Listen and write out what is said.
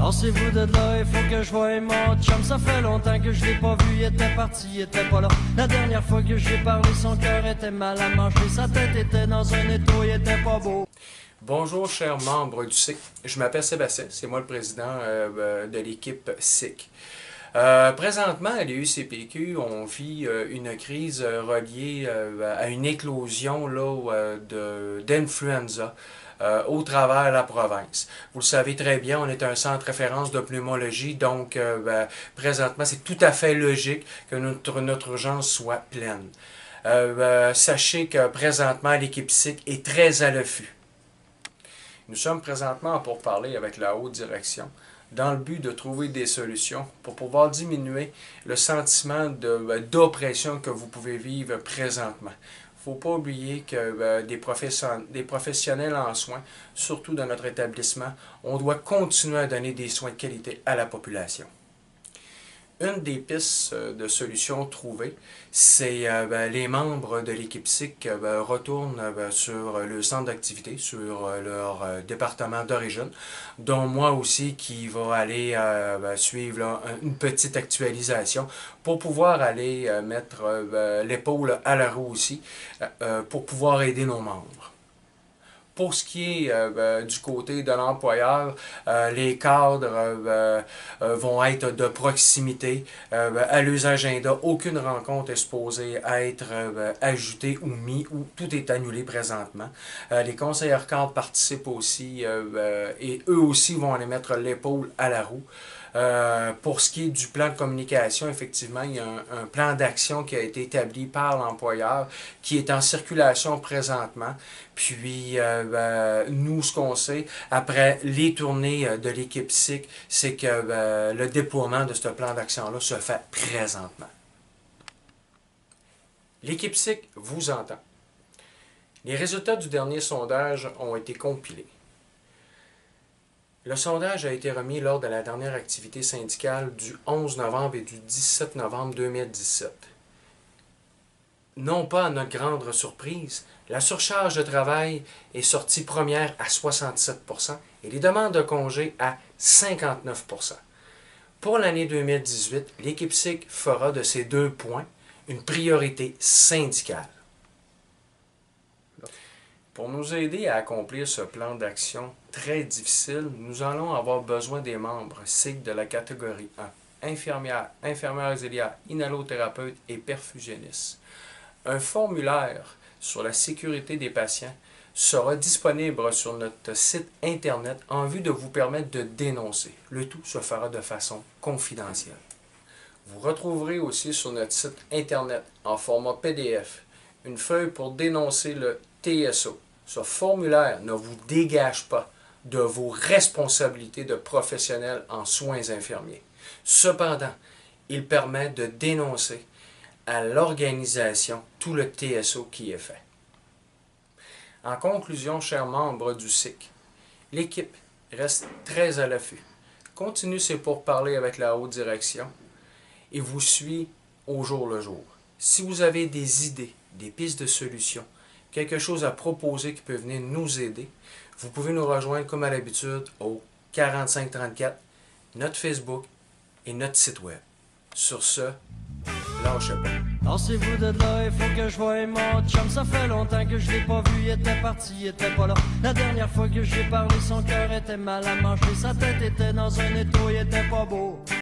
Lancez-vous de là, il faut que je voie mon chum. Ça fait longtemps que je l'ai pas vu, il était parti, il était pas là. La dernière fois que j'ai parlé, son cœur était mal à manger. Sa tête était dans un étau, il était pas beau. Bonjour chers membres du SIC, je m'appelle Sébastien, c'est moi le président de l'équipe SIC. Présentement à l'UCPQ, on vit une crise reliée à une éclosion d'influenza au travers de la province. Vous le savez très bien, on est un centre référence de pneumologie, donc présentement c'est tout à fait logique que notre urgence soit pleine. Sachez que présentement l'équipe SIC est très à l'affût. Nous sommes présentement en pourparlers avec la haute direction dans le but de trouver des solutions pour pouvoir diminuer le sentiment d'oppression que vous pouvez vivre présentement. Il ne faut pas oublier que des professionnels en soins, surtout dans notre établissement, on doit continuer à donner des soins de qualité à la population. Une des pistes de solutions trouvées, c'est les membres de l'équipe SIC retournent sur le centre d'activité, sur leur département d'origine, dont moi aussi qui va aller suivre une petite actualisation pour pouvoir aller mettre l'épaule à la roue aussi, pour pouvoir aider nos membres. Pour ce qui est du côté de l'employeur, les cadres vont être de proximité à leurs agendas. Aucune rencontre est supposée être ajoutée ou mise, ou tout est annulé présentement. Les conseillers cadres participent aussi et eux aussi vont aller mettre l'épaule à la roue. Pour ce qui est du plan de communication, effectivement, il y a un plan d'action qui a été établi par l'employeur qui est en circulation présentement. Puis, nous, ce qu'on sait, après les tournées de l'équipe SIC, c'est que le déploiement de ce plan d'action-là se fait présentement. L'équipe SIC vous entend. Les résultats du dernier sondage ont été compilés. Le sondage a été remis lors de la dernière activité syndicale du 11 novembre et du 17 novembre 2017. Non pas à notre grande surprise, la surcharge de travail est sortie première à 67 % et les demandes de congés à 59 %. Pour l'année 2018, l'équipe SIC fera de ces 2 points une priorité syndicale. Pour nous aider à accomplir ce plan d'action très difficile, nous allons avoir besoin des membres SIC de la catégorie 1, infirmières, infirmières auxiliaires, inhalothérapeutes et perfusionnistes. Un formulaire sur la sécurité des patients sera disponible sur notre site Internet en vue de vous permettre de dénoncer. Le tout se fera de façon confidentielle. Vous retrouverez aussi sur notre site Internet, en format PDF, une feuille pour dénoncer le TSO. Ce formulaire ne vous dégage pas de vos responsabilités de professionnel en soins infirmiers. Cependant, il permet de dénoncer à l'organisation tout le TSO qui est fait. En conclusion, chers membres du SIC, l'équipe reste très à l'affût. Continue ses pourparlers avec la haute direction et vous suit au jour le jour. Si vous avez des idées, des pistes de solutions, quelque chose à proposer qui peut venir nous aider, vous pouvez nous rejoindre comme à l'habitude au 4534, notre Facebook et notre site web. Sur ce, lâchez pas. Lancez-vous de là, il faut que je voie mon chum. Ça fait longtemps que je l'ai pas vu, il était parti, il était pas là. La dernière fois que j'ai parlé, son cœur était mal à manger. Sa tête était dans un étau, il était pas beau.